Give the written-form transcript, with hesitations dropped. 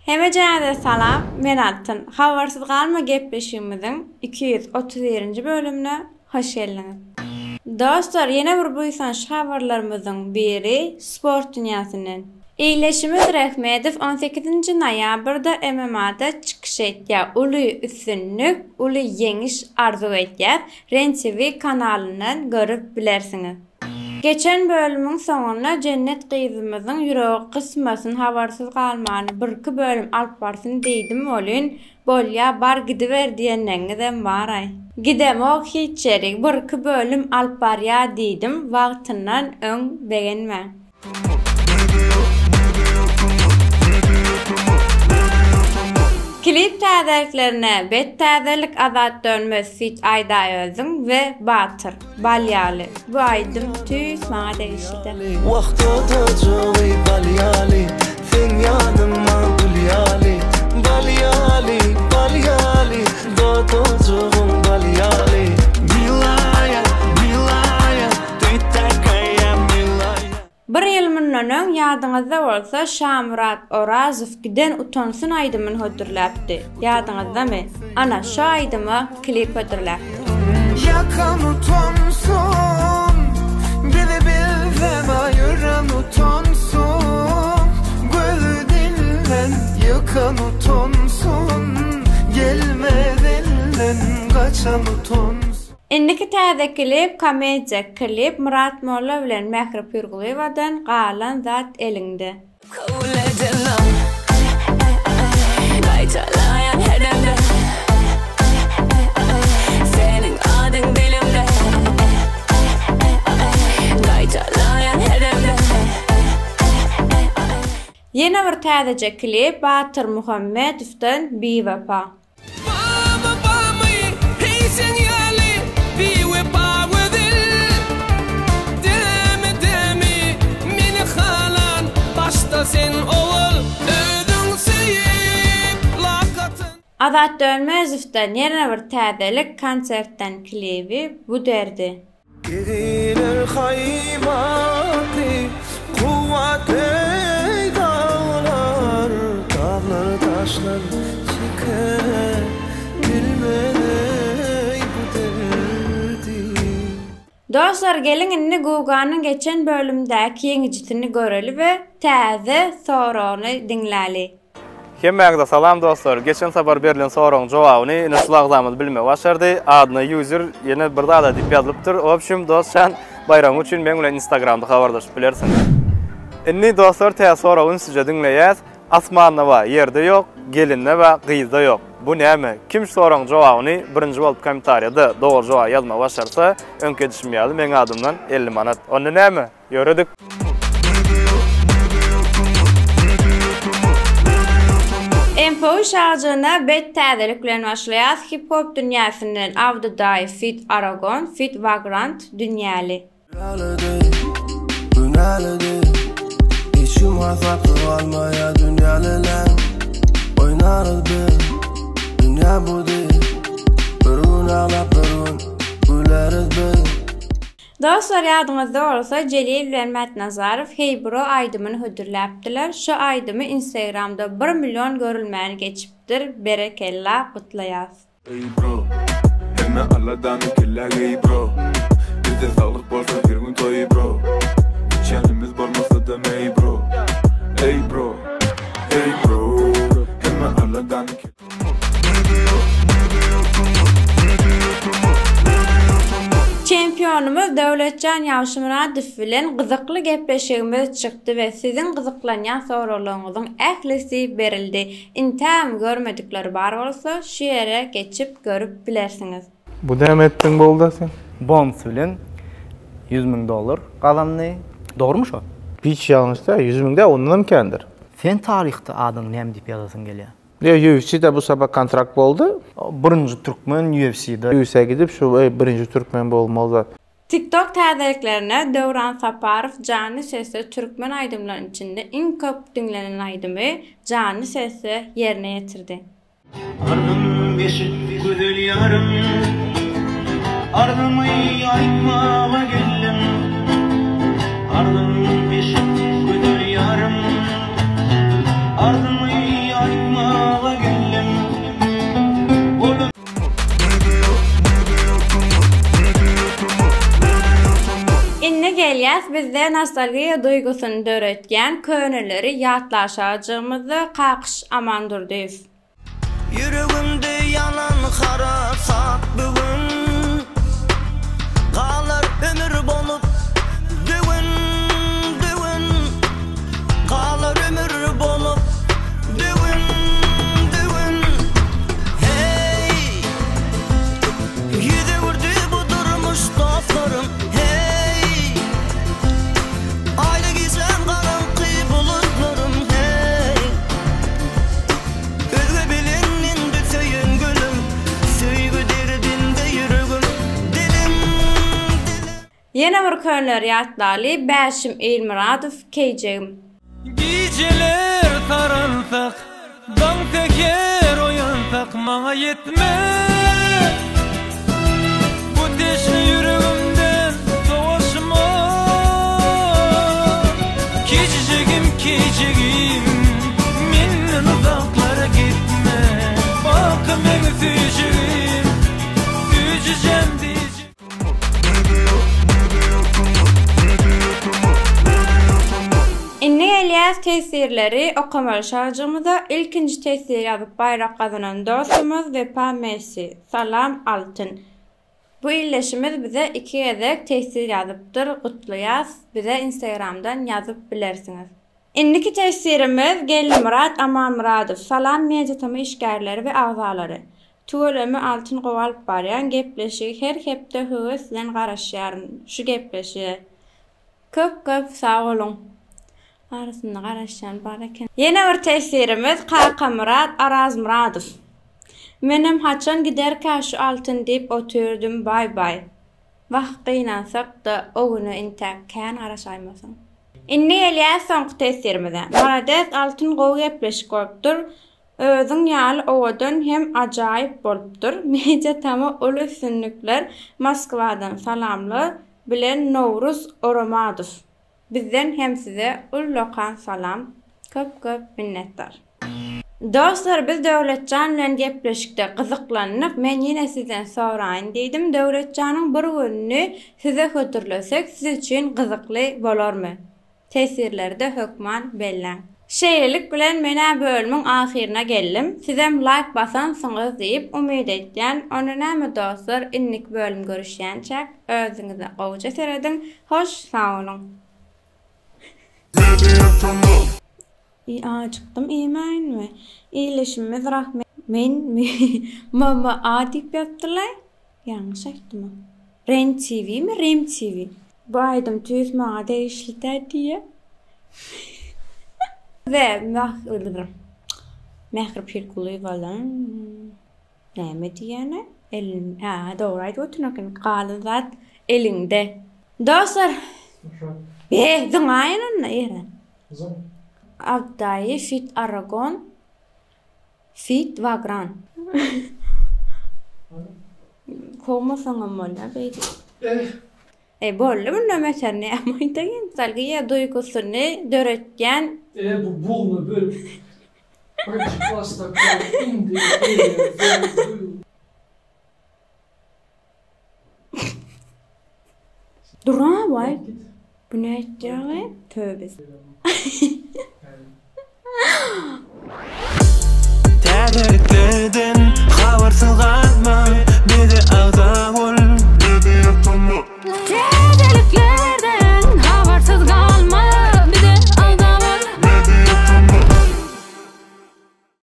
Hemejäde salam, men Altyn. Habarsyz galma gepleşigimiziň 231-nji bölümine hoş geldiňiz. Dostlar, ýene bir buýsanç habarlarymyzyň biri sport dünýäsinden. İyileşimiz Rehmedov 18 noýabrda MMA'da çykyş etdi. Uly üstünlük, uly ýeňiş arzu etdi. Ren TV kanalyndan görüp bilersiňiz. Geçen bölümün sonuna Cennet Gyzymyzyň ýüregi kysmasyn habarsyz galmany bir-iki bölüm alyp barsyn diýdim bolyn. Bolýa bar gidiber diýenleňizem bar ay. Gidemok hiç çerik bir-iki bölüm alyp barýa diýdim. Wagtyndan öň begenme. Klip täzeliklerine bet täzelik Azat Dönmez Fit Ayda Özüň we Batyr Balyaly. Bu aýdym tüýs maňa degişdi. Wagty tujy Balyaly, sen ýanyma Balyaly, Balyaly, Balyaly, tujy Balyaly. Milaya, Milaya, tüýtäkaya Milaya. Bir ýyl mundan öň ýadyňyzda bolsa Şamrat Orazow giden utansyn aýdymyny hödürläpdi. Ýadyňyzdamy? Ana şu aýdyma klip hödürläpdi. Yakan utansın, biri bilden ayıran utansın, gözü dilden yakan utansın, gelmez elden kaçan utansın. Indiki täze klip komediýa klip Murat Molla bilen Mehrip Ýurgulyewdan galan zat elinde. Ýene bir täze klip Batyr Muhammedowdan Biwapa. Azat Dönmezow'dan ýene bir täzelik konsertden klibi bu derdi. Gelir haymatı, kuvvet dağlar, dağlar taşlar çıkar, bilmeden bu derdi. Dostlar, gelin indi Guganyň geçen bölümdäki ýeňijitini göreli we täze soragyny dinläli. Hemmäňize salam dostlar. Geçen sabar berilen soragyň jogabyny näşulagdamy bilme başardy. Adyny user ýene bir dada diýip ýazylypdyr. Opşym dostlar, bayram üçin men bilen Instagramda habarlaşyp bilersiň. Inni dostlar, täze soragyny sizce dinleýäs. Asmanda we ýerde ýok, gelinne we gyzda ýok. Bu näme? Kim soragyň jogabyny birinji bolup kommentariýada dogry jogap ýazma başarsa, öňke düşmýärdi. Meň adymdan 50 manat. Onda näme? Ýöredik. Empo şarjına bet täzelik bilen başlaýas. Hip-hop dünýäsinden Avdiday Fit Aragon, Fit Vagrant dünýäli. İçim hasap almaya dünyalılar, oynarız bir, dünya bu değil, bir ağlap bir güleriz bir. Dostlar, ýadyňyzda bolsa Celil bilen Matnazarow Hey Bro aýdymyny hödürläpdiler. Şu aýdymy Instagramda 1 milyon görülmäni geçipdir. Berekella gutlaýas. Hey bro, hemme Allah'dan kella hey bro. Bizde sağlık bolsa her gün toy bro. Çenimiz bolmasa da hey bro. Hey bro, hey bro, hemme Allah'dan Çempionumuz Döwletjan Ýawşymyradow bilen gyzykly gepleşigimiz çykdy we sizin gyzyklanýan soralaryňyzyň ählisi berildi. Intam görmedikleri bar bolsa şu ýere geçip görüp bilersiňiz. Bu demetdiň boldy sen? Bonus bilen $100,000 galanny. Dogrymy şo? Hiç ýalňyşda 100.000 de ondan kendir. Sen tarihte adyň näme diýip ýazasyň gelýär? UFC'de bu sabah kontrakt boldy. Birinji türkmen UFC'de. UFC'ye gidip şu birinji türkmen bolmaly. TikTok täzeliklerine Döwran Saparow Jany Sesi türkmen aýdymlarynyň içinde iň köp dinlenen aýdymy Jany Sesi ýerine ýetirdi. Ardım beşik güzel yarım, ardımı aytmağa geldim. Ardım beşik güzel yarım, ardımı aytmağa İlyas bizde nostalgiya duygusunu döretgen köneleri ýatlaşajygymyzy kakış amandır deyip. Yüreğimde yanan kara saat bugün Kalar ömür bolup düğün düğün Kalar ömür bolup düğün düğün Hey Yüze vurdu bu durmuş dostlarım Hey Ayda gizlen karanlık bulutlarım Hey Özge bilininde söyün gülüm Söygü derdinde yüreğim dilim Yine bir köneler ýatlaly Bäşim Elmuradow kejegim. Geceler karanlık, dağ teker oyansak mağa yetme. Bu teşni yüreğimden soğuşma. Kecegim, menden uzaklara gitme. Bakım evi süjegim, süjeceğim diyeceğim. Inni Elias tesirleri okumalaşajygymyzda ilkinji tesir ýazyp bayrak kazanan dostumuz Vefa Messi Salam Altın. Bu illeşimiz bize 2 gezek tesir ýazypdyr. Gutluýas bize Instagramdan ýazyp bilersiňiz. Inniki tesirimiz Gelmurat Amanmuradow Salam media işgärleri we agzalary. Tuğulemy altyn gowalyp barýan gepleşik her hepde höwes bilen garaşýaryn. Şu gepleşi. Köp sağ olun. Arasında garaşan bareken. Yine bir tesirimiz Kaka Murat Arazmuradow. Menem haçan giderkä şu altın deyip oturdum bay. Vaq gynansak da o günü intäkkän araşaýmasyň. Inni Elias soňky tesirimize. Marades altın gowy gepleşik bolupdyr. Özüň ýaly owadan hem ajaýyp bolupdyr. Media tama ol üstünlükler Moskwadan salamly bilen Nowruz Oromadow. Bizden hem size ullokan salam, köp minnettar. Dostlar, biz Döwletjan bilen gepleşikde gyzyklanyp, men ýene sizden soraýyn diýdim. Döwletjanyň bir gününi size hötürlesek, siz üçin gyzykly bolarmy? Tesirlerde hökman belläň. Şeýlelik bilen mena bölümiň ahyrına geldim. Sizem like basansyňyz diýip umyd etýän. Onu näme dostlar, innik bölüm görüşýänçä özüňize gowja serediň. Hoş sağ olun. Çıktım iýmeýin mi? İyileşimiz rahmet. Men mama adip yaptylay. Ýalňyş aýtdym. Ren TV mi? Rem TV. Bu aýdym tüýs maňa değişlikler diýe. Ve mähir pirkuly bolan. Näme diýene? Elin, dogry aýdypdyň, galy zat elinde. Dostlar, zıngayın eren. Abdayı Fit Aragon Fit Vagran. Komasaňam bolla beýdi. Bolla bu nömeter ne amoyda gen salgyya duygusyny döretgen. Bu bulma böyle. Açık pasta indi. Dura vay. Bu ne etdiler? Tövbe.